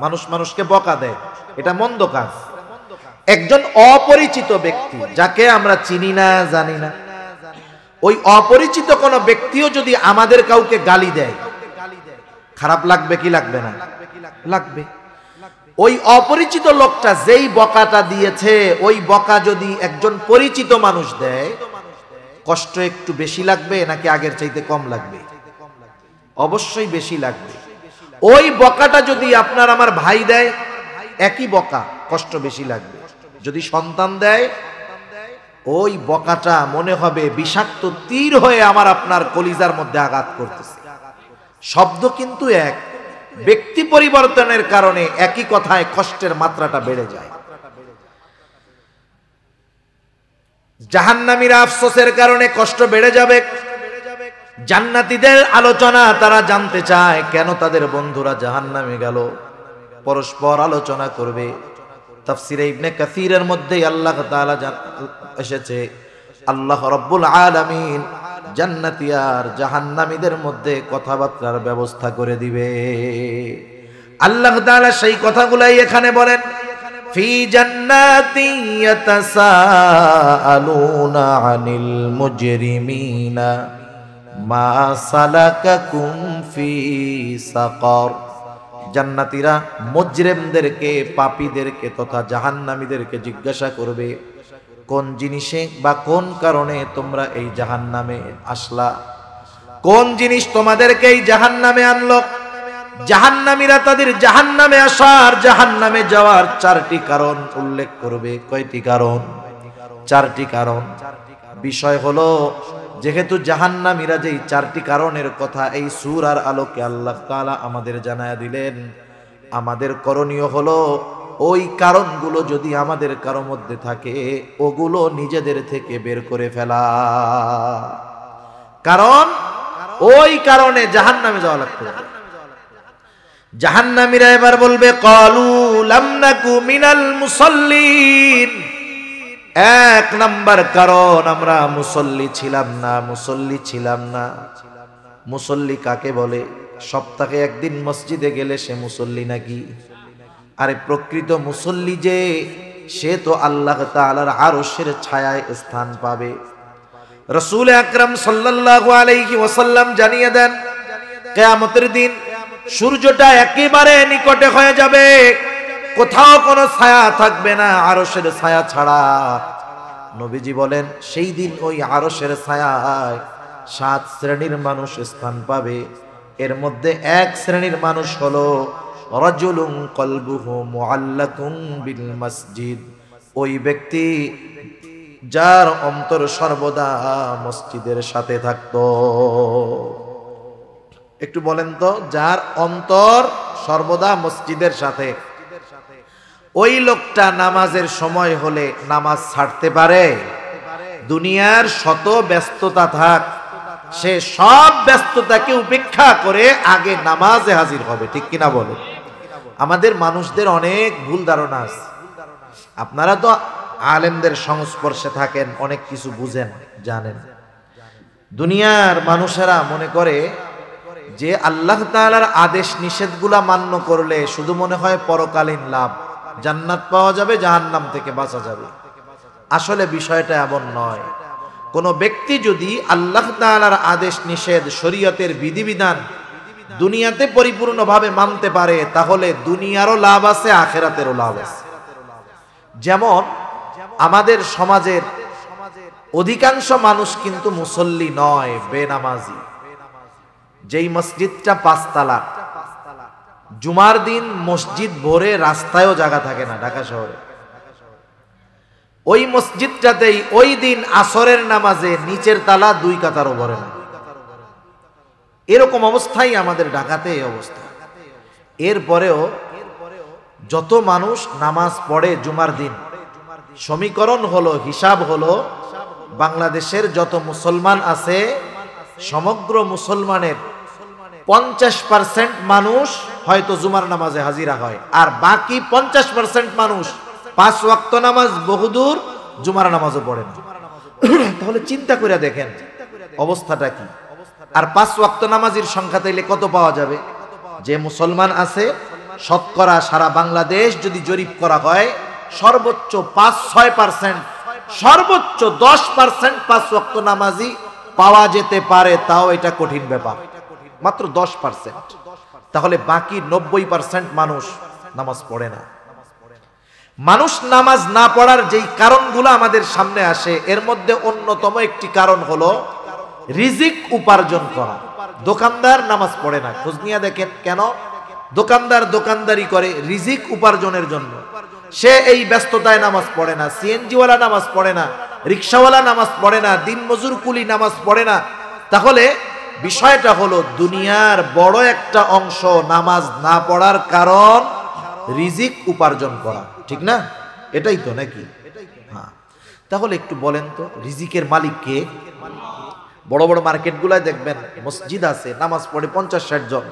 মানুষ মানুষকে বকা দেয়, এটা মন্দ কাজ। একজন অপরিচিত ব্যক্তি, যাকে আমরা চিনি না, জানি না, ওই অপরিচিত কোন ব্যক্তিও যদি আমাদের কাউকে গালি দেয়, খারাপ লাগবে কি লাগবে না? লাগবে। ওই অপরিচিত লোকটা যেই বকাটা দিয়েছে, ওই বকা যদি একজন পরিচিত মানুষ দেয়, কষ্ট একটু বেশি লাগবে নাকি আগের চাইতে কম লাগবে? অবশ্যই বেশি লাগবে। ওই বকাটা যদি আপনার আমার ভাই দেয়, একই বকা, কষ্ট বেশি লাগবে। যদি সন্তান দেয়, ওই বকাটা মনে হবে বিষাক্ত তীর হয়ে আমার আপনার কলিজার মধ্যে আঘাত করতেছে। শব্দ কিন্তু এক, ব্যক্তি পরিবর্তনের কারণে একই কথায় কষ্টের মাত্রাটা বেড়ে যায়। জাহান্নামীরা আফসোসের কারণে কষ্ট বেড়ে যাবে। জান্নাতীদের আলোচনা, তারা জানতে চায় কেন তাদের বন্ধুরা জাহান্নামে গেল, পরস্পর আলোচনা করবে। তাফসিরে ইবনে কাসিরের মধ্যে আল্লাহ তাআলা এসেছে, আল্লাহ রাব্বুল আলামিন জান্নাতি আর জাহান্নামীদের মধ্যে কথাবার্তার ব্যবস্থা করে দিবে। আল্লাহ তাআলা সেই কথাগুলাই এখানে বলেন, ফি জান্নাতি ইয়াতাসাআলুনা আনিল মুজরিমিনা মা সালাকাকুম ফি সাকার। জান্নাতীরা মুজরিমদেরকে, পাপীদেরকে তথা জাহান্নামীদেরকে জিজ্ঞাসা করবে, কোন জিনিসে বা কোন কারণে তোমরা এই জাহান্নামে আসলা, কোন জিনিস তোমাদেরকে এই জাহান্নামে আনলো। জাহান্নামীরা তাদের জাহান্নামে আসার, জাহান্নামে যাওয়ার 4টি কারণ উল্লেখ করবে। কয়টি কারণ? 4টি কারণ। বিষয় হলো, যেহেতু জাহান্নামীরা যেই 4টি কারণের কথা এই সূরার আলোকে আল্লাহ তাআলা আমাদের জানায়া দিলেন, আমাদের করণীয় হলো ওই কারণগুলো যদি আমাদের কারো মধ্যে থাকে, ওগুলো নিজেদের থেকে বের করে ফেলা। কারণ ওই কারণে জাহান্নামে যাওয়া লাগবে। জাহান্নামীরা এবার বলবে, ক্বালু লাম নাকু মিনাল মুসাল্লিন। 1 নাম্বার কারণ, আমরা মুসল্লি ছিলাম না, মুসল্লি ছিলাম না। মুসল্লি কাকে বলে? সপ্তাহে একদিন মসজিদে গেলে সে মুসল্লি নাকি? আরে প্রকৃত মুসল্লি যে, সে তো আল্লাহ তাআলার আরশের ছায়ায় স্থান পাবে। রাসূল আকরাম সাল্লাল্লাহু আলাইহি ওয়াসাল্লাম জানিয়ে দেন, কিয়ামতের দিন সূর্যটা একেবারে নিকটে হয়ে যাবে, কোথাও কোনো ছায়া থাকবে না আরশের ছায়া ছাড়া। নবীজি বলেন সেই দিন ওই আরশের ছায়ায় 7 শ্রেণীর মানুষ স্থান পাবে। এর মধ্যে এক শ্রেণীর মানুষ হলো রাজুলুন কলবুহু মুআল্লাকুন বিল মসজিদ, ওই ব্যক্তি যার অন্তর সর্বদা মসজিদের সাথে থাকতো। একটু বলেন তো, যার অন্তর সর্বদা মসজিদের সাথে, ওই লোকটা নামাজের সময় হলে নামাজ ছাড়তে পারে? দুনিয়ার শত ব্যস্ততা থাক, সে সব ব্যস্ততাকে উপেক্ষা করে আগে নামাজে হাজির হবে, ঠিক কিনা বলে? আমাদের মানুষদের অনেক ভুল ধারণা আছে। আপনারা তো আলেমদের সংস্পর্শে থাকেন, অনেক কিছু বুঝেন, জানেন। দুনিয়ার মানুষেরা মনে করে যে আল্লাহ তাআলার আদেশ নিষেধগুলা মান্য করলে শুধু মনে হয় পরকালীন লাভ, জান্নাত পাওয়া যাবে, জাহান্নাম থেকে বাঁচা যাবে। আসলে বিষয়টা এমন নয়। কোন ব্যক্তি যদি আল্লাহ তাআলার আদেশ নিষেধ, শরীয়তের বিধিবিধান দুনিয়াতে পরিপূর্ণভাবে মানতে পারে, তাহলে দুনিয়ারও লাভ আছে, আখিরাতেরও লাভ আছে। যেমন আমাদের সমাজের অধিকাংশ মানুষ কিন্তু মুসল্লি নয়, বেনামাজি। যেই মসজিদটা 5 তালা, জুমার দিন মসজিদ ভরে, রাস্তায়ও জায়গা থাকে না ঢাকা শহরে, ওই মসজিদটাতেই ওই দিন আসরের নামাজে নিচের তালা 2 কাতারও ভরে না। এরকম অবস্থাই আমাদের ঢাকাতে এই অবস্থা। এরপরেও যত মানুষ নামাজ পড়ে জুমার দিন, সমীকরণ হলো, হিসাব হলো, বাংলাদেশের যত মুসলমান আছে সমগ্র মুসলমানের 50% মানুষ হয়তো জুমার নামাজে হাজিরা হয়, আর বাকি 50% মানুষ 5 ওয়াক্ত নামাজ বহুদূর, জুমার নামাজও পড়ে না। তাহলে চিন্তা করে দেখেন অবস্থাটা কি। আর 5 ওয়াক্ত নামাজের সংখ্যা তাইলে কত পাওয়া যাবে? যে মুসলমান আছে শতকরা সারা বাংলাদেশ যদি জরিপ করা হয়, সর্বোচ্চ 5-6%, সর্বোচ্চ 10% 5 ওয়াক্ত নামাজি পাওয়া যেতে পারে, তাও এটা কঠিন ব্যাপার, মাত্র 10%। তাহলে বাকি 90% মানুষ নামাজ পড়ে না। মানুষ নামাজ না পড়ার যেই কারণগুলো আমাদের সামনে আসে, এর মধ্যে অন্যতম একটি কারণ হলো রিজিক উপার্জন করা। দোকানদার নামাজ পড়ে না, খোঁজ নিয়ে দেখেন কেন? দোকানদার দোকানদারি করে রিজিক উপার্জনের জন্য। সে এই ব্যস্ততায় নামাজ পড়ে না, সিএনজিওয়ালা নামাজ পড়ে না, রিক্সাওয়ালা নামাজ পড়ে না, দিন মজুর কুলি নামাজ পড়ে না। তাহলে বিষয়টা হলো দুনিয়ার বড় একটা অংশ নামাজ না পড়ার কারণ রিজিক উপার্জন করা, ঠিক না? এটাই তো নাকি? হ্যাঁ। তাহলে একটু বলেন তো, রিজিকের মালিক কে? বড় বড় মার্কেটগুলায় দেখবেন মসজিদ আছে, নামাজ পড়ে 50-60 জন,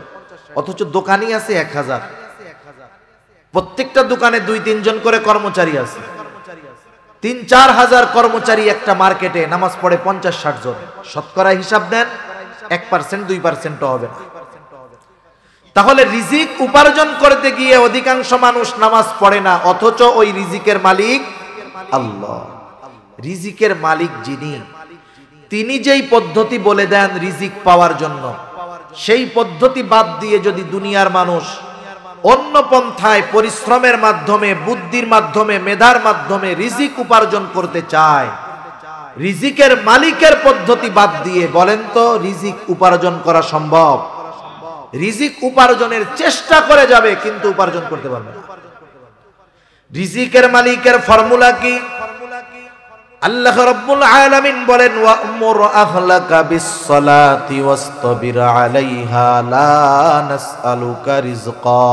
অথচ দোকানই আছে 1000। প্রত্যেকটা দোকানে 2-3 জন করে কর্মচারী আছে। 3-4 হাজার কর্মচারী একটা মার্কেটে, নামাজ পড়ে 50-60 জন। শতকরা হিসাব দেন, 1%-2% হবে না। তাহলে রিজিক উপার্জন করতে গিয়ে অধিকাংশ মানুষ নামাজ পড়ে না, অথচ ওই রিজিকের মালিক আল্লাহ। রিজিকের মালিক যিনি, তিনি যেই পদ্ধতি বলে দেন রিজিক পাওয়ার জন্য, সেই পদ্ধতি বাদ দিয়ে যদি দুনিয়ার মানুষ অন্য পন্থায় পরিশ্রমের মাধ্যমে, বুদ্ধির মাধ্যমে, মেধার মাধ্যমে রিজিক উপার্জন করতে চায়, রিজিকের মালিকের পদ্ধতি বাদ দিয়ে বলেন তো রিজিক উপার্জন করা সম্ভব? রিজিক উপার্জনের চেষ্টা করে যাবে, কিন্তু উপার্জন করতে পারবে না। রিজিকের মালিকের ফর্মুলা কি? আল্লাহ রাব্বুল আলামিন বলেন, ওয়া'মুর আহলাকা বিস-সালাতি ওয়াসতাবির আলাইহা লা নাসআলুকা রিজকা।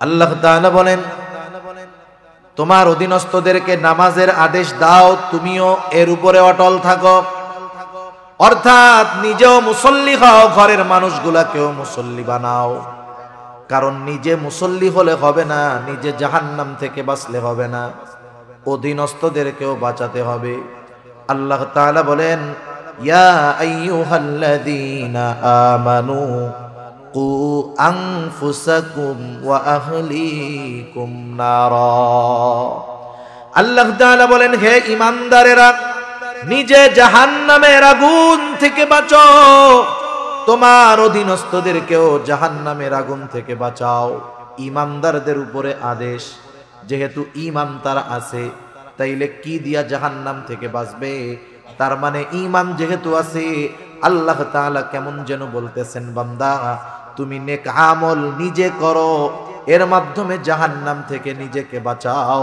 আল্লাহ তাআলা বলেন, তোমার অধীনস্থদেরকে নামাজের আদেশ দাও, তুমিও এর উপরে অটল থাকো। অর্থাৎ নিজেও মুসল্লি হও, ঘরের মানুষগুলাকেও মুসল্লি বানাও। কারণ নিজে মুসল্লি হলে হবে না, নিজে জাহান্নাম থেকে বাঁচলে হবে না, অধীনস্থদেরকেও বাঁচাতে হবে। আল্লাহ তাআলা বলেন, ইয়া আইয়ুহাল্লাযীনা আমানু কু আনফুসাকুম ওয়া আহলিকুম নারা। আল্লাহ তাআলা বলেন, হে ঈমানদারেরা, নিজে জাহান্নামের আগুন থেকে বাঁচো, তোমার অধীনস্থদেরকেও জাহান্নামের আগুন থেকে বাঁচাও। ঈমানদারদের উপরে আদেশ, যেহেতু ঈমান তার আছে, তাইলে কি দিয়া জাহান্নাম থেকে বাঁচবে? তার মানে ঈমান যেহেতু আছে, আল্লাহ তাআলা কেমন যেন বলতেছেন, বান্দা তুমি নেক আমল নিজে করো, এর মাধ্যমে জাহান্নাম থেকে নিজেকে বাঁচাও।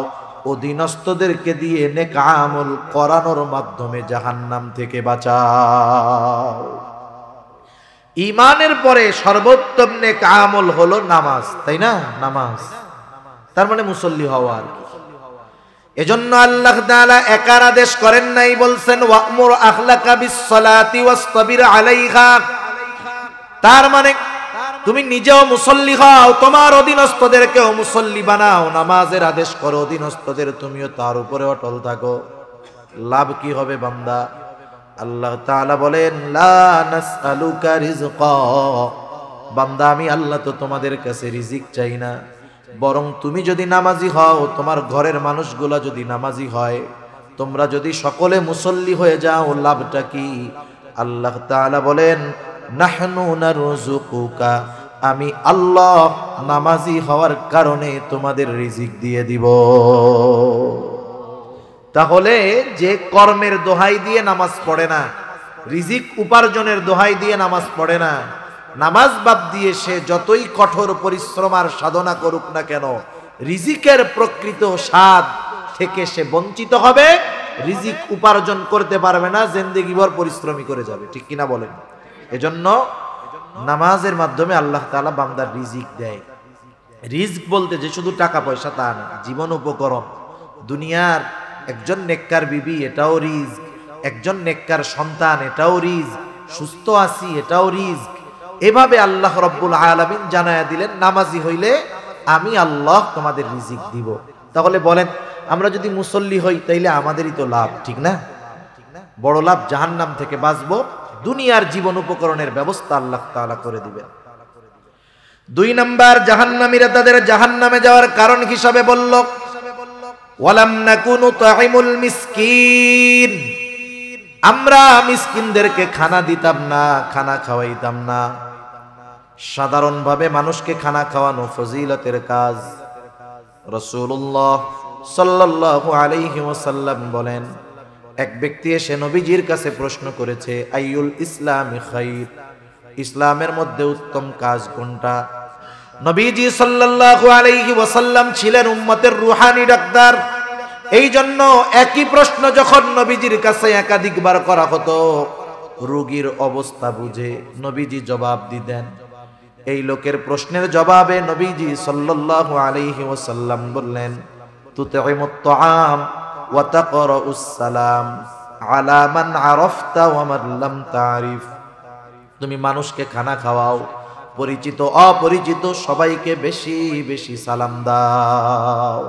অধীনস্থদেরকে দিয়ে নেক আমল করানোর মাধ্যমে জাহান্নাম থেকে বাঁচাও। ঈমানের পরে সর্বোত্তম নেক আমল হলো নামাজ, তাই না? নামাজ তার মানে মুসল্লি হওয়া আর কি। এজন্য আল্লাহ তাআলা একার আদেশ করেন নাই, বলছেন ওয়া'মুর আখলাকা বিস-সালাতি ওয়াসতাবির আলাইহা। তার মানে তুমি নিজেও মুসল্লি হও, তোমার অধীনস্থদেরকেও মুসল্লি বানাও, নামাজের আদেশ করো, অধীনস্থদের তুমিও তার উপরে অটল থাকো। লাভ কি হবে বান্দা? আল্লাহ তাআলা বলেন লা নাসআলুকা রিজকা। বান্দা আমি আল্লাহ তো তোমাদের কাছে রিজিক চাই না, বরং তুমি যদি নামাজি হও, তোমার ঘরের মানুষগুলা যদি নামাজি হয়, তোমরা যদি সকলে মুসল্লি হয়ে যাও, লাভটা কি? আল্লাহ তাআলা বলেন নাহনু নারযুকুকা, আমি আল্লাহ নামাজি হওয়ার কারণে তোমাদের রিজিক দিয়ে দিব। তাহলে যে কর্মের দোহাই দিয়ে নামাজ পড়ে না, রিজিক উপার্জনের দোহাই দিয়ে নামাজ পড়ে না, নামাজ বাদ দিয়ে সে যতই কঠোর পরিশ্রম আর সাধনা করুক না কেন, রিজিকের প্রকৃত স্বাদ থেকে সে বঞ্চিত হবে, রিজিক উপার্জন করতে পারবে না, জিন্দেগিভর পরিশ্রমী করে যাবে। ঠিক কিনা বলেন? এজন্য নামাজের মাধ্যমে আল্লাহ তাআলা বান্দার রিজিক দেয়। রিজিক বলতে যে শুধু টাকা পয়সা তা না, জীবন উপকরণ। দুনিয়ার একজন নেককার বিবি, এটাও রিজিক। একজন নেককার সন্তান, এটাও রিজিক। সুস্থ আছি, এটাও রিজিক। এভাবে আল্লাহ রাব্বুল আলামিন জানায়া দিলেন, নামাজি হইলে আমি আল্লাহ তোমাদের রিজিক দিব। তাহলে বলেন, আমরা যদি মুসল্লি হই তাইলে আমাদেরই তো লাভ, ঠিক না? বড় লাভ, জাহান্নাম থেকে বাঁচবো, দুনিয়ার জীবন উপকরণের ব্যবস্থা আল্লাহ তাআলা করে দিবেন। 2 নাম্বার, জাহান্নামীরা তাদের জাহান্নামে যাওয়ার কারণ হিসাবে বলল ওয়ালাম নাকুনু তুইমুল মিসকিন, আমরা মিসকিনদেরকে খানা দিতাম না, খানা খাওয়াইতাম না। সাধারণভাবে মানুষকে খানা খাওয়ানো ফজিলতের কাজ। রাসূলুল্লাহ সাল্লাল্লাহু আলাইহি ওয়াসাল্লাম বলেন, এক ব্যক্তি এসে নবীজির কাছে প্রশ্ন করেছে, আইয়ুল ইসলামি খাইর, ইসলামের মধ্যে উত্তম কাজ কোনটা? নবীজি সাল্লাল্লাহু আলাইহি ওয়াসাল্লাম ছিলেন উম্মতের রূহানি ডাক্তার। এই জন্য একই প্রশ্ন যখন নবীজির কাছে একাধিকবার করা হতো, রোগীর অবস্থা বুঝে নবীজি জবাব দিতেন। এই লোকের প্রশ্নের জবাবে নবীজি সাল্লাল্লাহু আলাইহি ওয়াসাল্লাম বললেন, তুতঈমুত তুআম ওয়া তাকরাউস সালাম আলা মান আরাফতা ওয়া মান লাম তারিফ, তুমি মানুষকে খানা খাওয়াও, পরিচিত অপরিচিত সবাইকে বেশি বেশি সালাম দাও।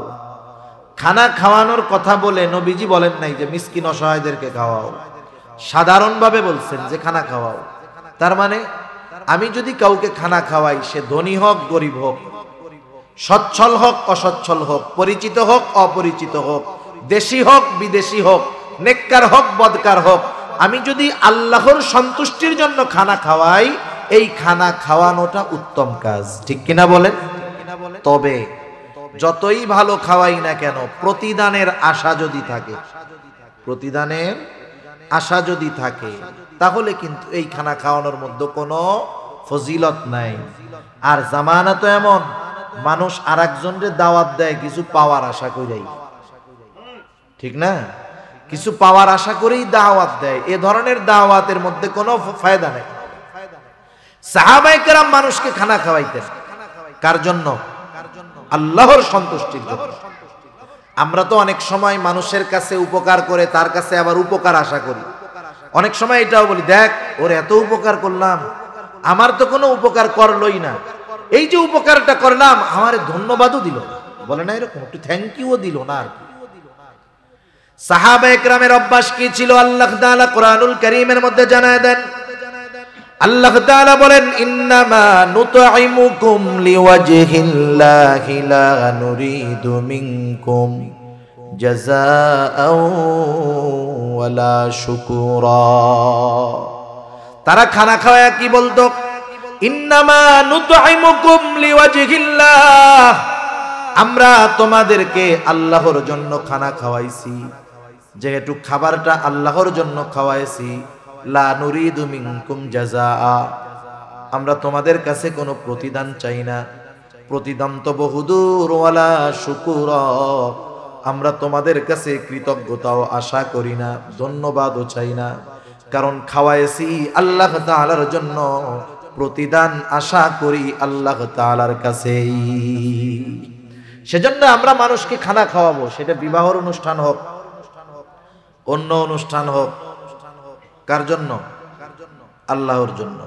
খানা খাওয়ানোর কথা বলে নবীজি বলেন নাই যে মিসকিন অসহায়দেরকে খাওয়াও, সাধারণভাবে বলছেন যে খানা খাওয়াও। তার মানে আমি যদি কাউকে খানা খাওয়াই, সে ধনী হোক গরিব হোক, সচ্ছল হোক অসচ্ছল হোক, পরিচিত হোক অপরিচিত হোক, দেশি হোক বিদেশি হোক, নেককার হোক বদকার হোক, আমি যদি আল্লাহর সন্তুষ্টির জন্য খানা খাওয়াই, এই খানা খাওয়ানোটা উত্তম কাজ। ঠিক কিনা বলেন? তবে যতই ভালো খাওয়াই না কেন, প্রতিদানের আশা যদি থাকে, প্রতিদানের আশা যদি থাকে, তাহলে কিন্তু এই খানা খাওয়ানোর মধ্যে কোনো ফজিলত নাই। আর জামানা তো এমন, মানুষ আর একজনের দাওয়াত দেয় কিছু পাওয়ার আশা করেই, ঠিক না? কিছু পাওয়ার আশা করেই দাওয়াত দেয়। এ ধরনের দাওয়াতের মধ্যে কোনো ফায়দা নেই। সাহাবায়ে কেরাম মানুষকে খানা খাওয়াইতেন কার জন্য? আল্লাহর সন্তুষ্টির জন্য। আমরা তো অনেক সময় মানুষের কাছে উপকার করে তার কাছে আবার উপকার আশা করি। অনেক সময় এটাও বলি, দেখ ওর এত উপকার করলাম, আমার তো কোনো উপকার করলই না, এই যে উপকারটা করলাম আমার ধন্যবাদও দিল না, বলে না এরকম, একটু থ্যাংক ইউও দিল না। আর সাহাবায়ে কেরামের অভ্যাস কি ছিল আল্লাহ তাআলা কোরআনুল কারীমের মধ্যে জানায় দেন। আল্লাহ তাআলা বলেন, ইন্নামা নুতঈমুকুম লিওয়াজহিল্লাহি লা নুরিদু মিনকুম জাযাআও ওয়ালা শুকুরা। তারা খানা খাওয়া কি বলতো, ইন্নামা নুতঈমুকুম লিওয়াজহিল্লাহ, আমরা তোমাদেরকে আল্লাহর জন্য খানা খাওয়াইছি, যেহেতু খাবারটা আল্লাহর জন্য খাওয়াইছি, লা নুরিদু মিনকুম জাযাআ, আমরা তোমাদের কাছে কোনো প্রতিদান চাই না। প্রতিদান তো বহুদূর, ওয়ালা শুকুরা, আমরা তোমাদের কাছে কৃতজ্ঞতাও আশা করি না, ধন্যবাদও চাই না, কারণ খাওয়াইছি আল্লাহ তাআলার জন্য, প্রতিদান আশা করি আল্লাহ তাআলার কাছেই। সেজন্য আমরা মানুষকে খানা খাওয়াবো, সেটা বিবাহের অনুষ্ঠান হোক, অন্য অনুষ্ঠান হোক, কার জন্য? আল্লাহর জন্য।